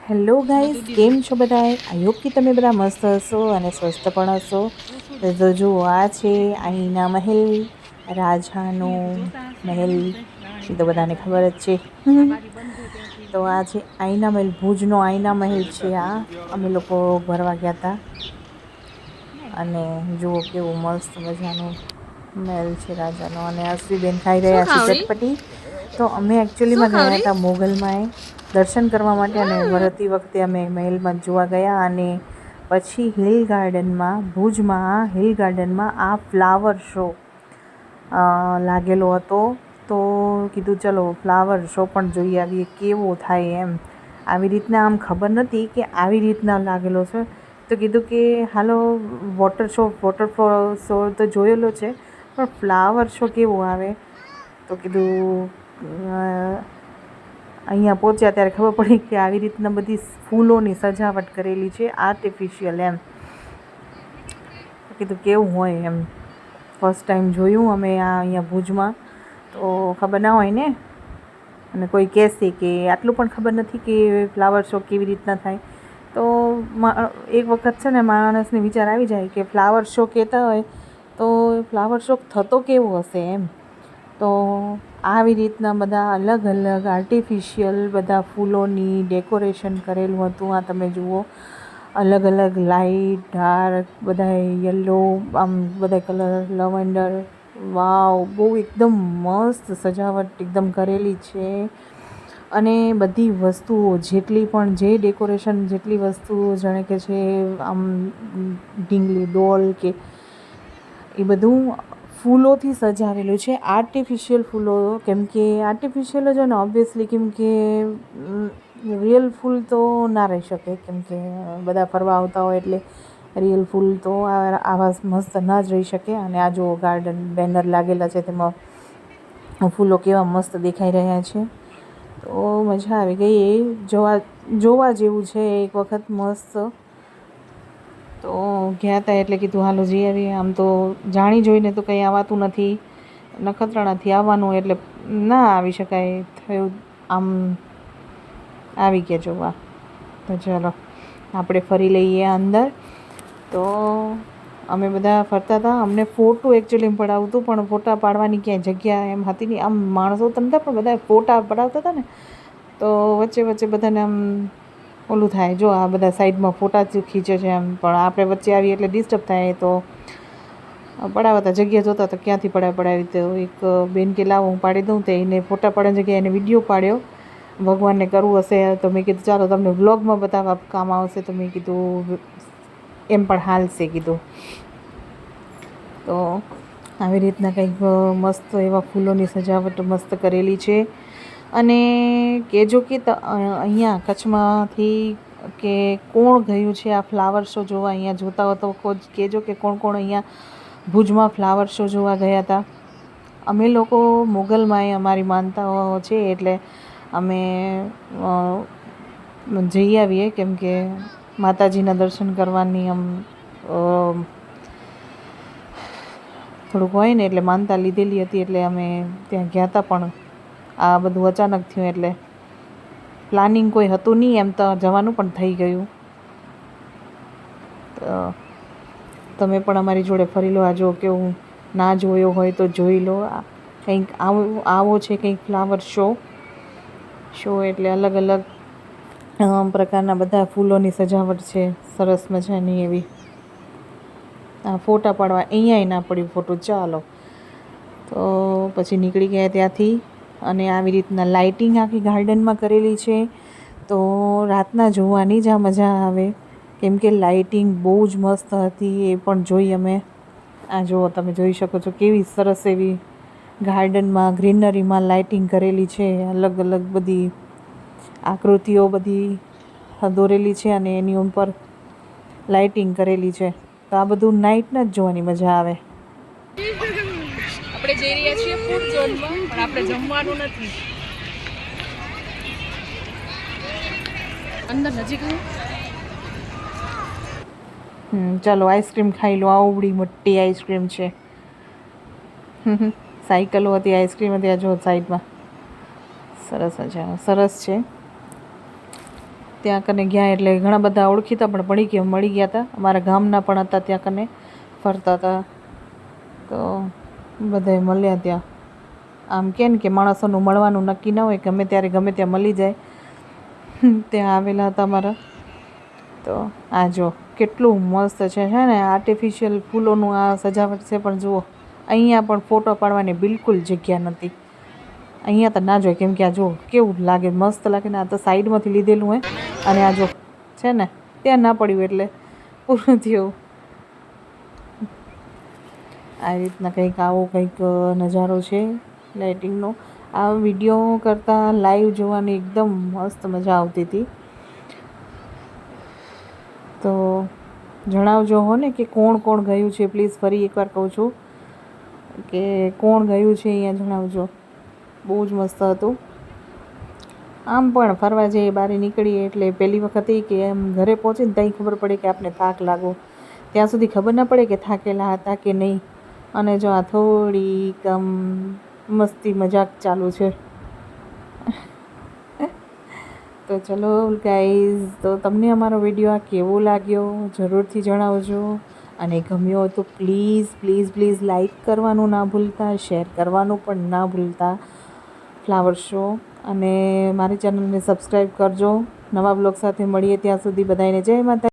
Hello guys, કેમ છો બધા? આઈ હોપ કે તમે બધા મસ્ત હશો અને સ્વસ્થ પણ હશો. તો જુઓ, આ છે અહીંના મહેલ, રાજાનો મહેલ, એ તો બધાને ખબર જ છે. તો આ છે આઈના મહેલ, ભુજનો આઈના મહેલ છે. આ અમે લોકો ભરવા ગયા હતા અને જુઓ કેવું મસ્ત મજાનો મહેલ છે રાજાનો. અને અશ્વીબેન ખાઈ રહ્યા છે ચટપટી. તો અમે એકચ્યુઅલીમાં ગયા હતા મોગલમાં દર્શન કરવા માટે, અને વળતી વખતે અમે મહેલમાં જોવા ગયા. અને પછી હિલ ગાર્ડનમાં, ભુજમાં હિલ ગાર્ડનમાં આ ફ્લાવર શો લાગેલો હતો. તો કીધું ચલો ફ્લાવર શો પણ જોઈ આવીએ કેવો થાય એમ. આવી રીતના આમ ખબર નથી કે આવી રીતના લાગેલો છે. તો કીધું કે હાલો વોટર શો તો જોયેલો છે, પણ ફ્લાવર શો કેવો આવે. તો કીધું અહીંયા પહોંચ્યા ત્યારે ખબર પડી કે આવી રીતના બધી ફૂલોની સજાવટ કરેલી છે, આર્ટિફિશિયલ એમ. કીધું કેવું હોય એમ. ફર્સ્ટ ટાઈમ જોયું અમે આ અહીંયા ભુજમાં, તો ખબર ના હોય ને. અને કોઈ કહેશે કે આટલું પણ ખબર નથી કે ફ્લાવર શો કેવી રીતના થાય. તો એક વખત છે ને માણસને વિચાર આવી જાય કે ફ્લાવર શો કહેતા હોય તો ફ્લાવર શો થતો કેવો હશે એમ. તો આવી રીતના બધા અલગ અલગ આર્ટિફિશિયલ બધા ફૂલોની ડેકોરેશન કરેલું હતું. આ તમે જુઓ, અલગ અલગ લાઇટ, ડાર્ક, બધા યલો, આમ બધા કલર, લવેન્ડર. વાવ, બહુ એકદમ મસ્ત સજાવટ એકદમ કરેલી છે. અને બધી વસ્તુઓ જેટલી પણ જે ડેકોરેશન જેટલી વસ્તુઓ જાણે કે છે આમ ઢીંગલી ડોલ કે એ બધું ફૂલોથી સજાવેલું છે, આર્ટિફિશિયલ ફૂલો. કેમ કે આર્ટિફિશિયલ જ હોય ને ઓબ્વિયસલી, કેમ કે રિયલ ફૂલ તો ના રહી શકે, કેમ કે બધા ફરવા આવતા હોય એટલે રિયલ ફૂલ તો આવા મસ્ત ના જ રહી શકે. અને આ જો ગાર્ડન બેનર લાગેલા છે, તેમાં ફૂલો કેવા મસ્ત દેખાઈ રહ્યા છે. તો મજા આવી ગઈ, એ જોવા જેવું છે એક વખત મસ્ત. તો ગયા હતા એટલે કીધું હાલો જઈ આવીએ. આમ તો જાણી જોઈને તો કંઈ આવતું નથી, નખત્રાણાથી આવવાનું એટલે ના આવી શકાય થયું, આમ આવી ગયા જોવા. તો ચાલો આપણે ફરી લઈએ અંદર. તો અમે બધા ફરતા હતા. અમને ફોટો એકચ્યુઅલી પડાવતું, પણ ફોટા પાડવાની ક્યાંય જગ્યા એમ હતી નહીં. આમ માણસો તો નહોતા, પણ બધા ફોટા પડાવતા હતા ને, તો વચ્ચે વચ્ચે બધાને આમ ઓલું થાય, જો આ બધા સાઈડમાં ફોટા જ ખીચે છે એમ. પણ આપણે વચ્ચે આવીએ એટલે ડિસ્ટર્બ થાય. તો પડાવતા જગ્યા જોતા તો ક્યાંથી પડાવી. તો એક બેન કે લાવો હું પાડી દઉં. તો એને ફોટા પાડવાની જગ્યાએ એને વિડીયો પાડ્યો. ભગવાનને કરવું હશે તો મેં કીધું ચાલો તમને વ્લોગમાં બતાવવા કામ આવશે. તો મેં કીધું એમ પણ હાલશે કીધું. તો આવી રીતના કંઈક મસ્ત એવા ફૂલોની સજાવટ મસ્ત કરેલી છે. અને કહેજો કે અહીંયા કચ્છમાંથી કે કોણ ગયું છે આ ફ્લાવર શો જોવા. અહીંયા જોતા હો તો કહેજો કે કોણ કોણ અહીંયા ભુજમાં ફ્લાવર શો જોવા ગયા હતા. અમે લોકો મોગલમાં અમારી માનતાઓ છે એટલે અમે જઈ આવીએ, કેમ કે માતાજીના દર્શન કરવાની આમ થોડુંક હોય ને, એટલે માનતા લીધેલી હતી એટલે અમે ત્યાં ગયા હતા. પણ આ બધું અચાનક થયું એટલે પ્લાનિંગ કોઈ હતું નહીં, એમ તો જવાનું પણ થઈ ગયું. તો તમે પણ અમારી જોડે ફરી લો. આ જો કેવું, ના જોયો હોય તો જોઈ લો. કંઈક આવો છે કંઈક ફ્લાવર શો એટલે અલગ અલગ પ્રકારના બધા ફૂલોની સજાવટ છે, સરસ મજાની એવી. ફોટા પાડવા અહીંયાય ના પડ્યું ફોટો. ચાલો તો પછી નીકળી ગયા ત્યાંથી. અને આવી રીતના લાઇટિંગ આખી ગાર્ડનમાં કરેલી છે. તો રાતના જોવાની જ આ મજા આવે, કેમ કે લાઇટિંગ બહુ જ મસ્ત હતી. એ પણ જોઈ અમે. આ જુઓ, તમે જોઈ શકો છો કેવી સરસ એવી ગાર્ડનમાં ગ્રીનરીમાં લાઇટિંગ કરેલી છે. અલગ અલગ બધી આકૃતિઓ બધી દોરેલી છે અને એની ઉપર લાઇટિંગ કરેલી છે. તો આ બધું નાઇટના જ જોવાની મજા આવે. આપણે જઈ રહ્યા છીએ ફૂડ ઝોનમાં, પણ આપણે જમવાનું નથી. અંદર નજીક ચાલો આઈસ્ક્રીમ ખાઈ લો. આવડી મોટી આઈસ્ક્રીમ છે. સાયકલો હતી, આઈસ્ક્રીમ હતી. આ જો સાઈડમાં સરસ છે. ત્યાં કને ગયા એટલે ઘણા બધા ઓળખીતા પણ મળી ગયા હતા. અમારા ગામના પણ હતા, ત્યાં કને ફરતા હતા, તો બધાય મળ્યા ત્યાં. આમ કે ને કે માણસોનું મળવાનું નક્કી ન હોય, ગમે ત્યારે ગમે ત્યાં મળી જાય. ત્યાં આવેલા હતા અમારા. તો આ જો કેટલું મસ્ત છે ને આર્ટિફિશિયલ ફૂલોનું આ સજાવટ છે, પણ જુઓ અહીંયા પણ ફોટો પાડવાની બિલકુલ જગ્યા નથી. અહીંયા તો ના જોઈએ, કેમ કે આ જો કેવું લાગે, મસ્ત લાગે ને. આ તો સાઈડમાંથી લીધેલું હોય, અને આ જો છે ને ત્યાં ના પડ્યું એટલે પૂરું થયું. આ રીતના કંઈક આવો કંઈક નજારો છે લાઇટિંગનો. આ વિડીયો કરતાં લાઈવ જોવાની એકદમ મસ્ત મજા આવતી હતી. તો જણાવજો હો ને કે કોણ કોણ ગયું છે, પ્લીઝ ફરી એકવાર કહું છું કે કોણ ગયું છે અહીંયા જણાવજો. બહુ જ મસ્ત હતું. આમ પણ ફરવા જઈએ, બહાર નીકળીએ એટલે પહેલી વખત એ કે એમ ઘરે પહોંચીને ત્યાં ખબર પડે કે આપણે થાક લાગો, ત્યાં સુધી ખબર ના પડે કે થાકેલા હતા કે નહીં. અને જો આ થોડીક આમ મસ્તી મજાક ચાલુ છે. તો ચલો ગાઈઝ, તો તમને અમારો વિડીયો આ કેવો લાગ્યો જરૂરથી જણાવજો. અને ગમ્યો હોય તો પ્લીઝ પ્લીઝ પ્લીઝ લાઈક કરવાનું ના ભૂલતા, શેર કરવાનું પણ ના ભૂલતા ફ્લાવર શો. અને મારી ચેનલને સબસ્ક્રાઈબ કરજો. નવા બ્લોગ સાથે મળીએ, ત્યાં સુધી બધાને જય માતા.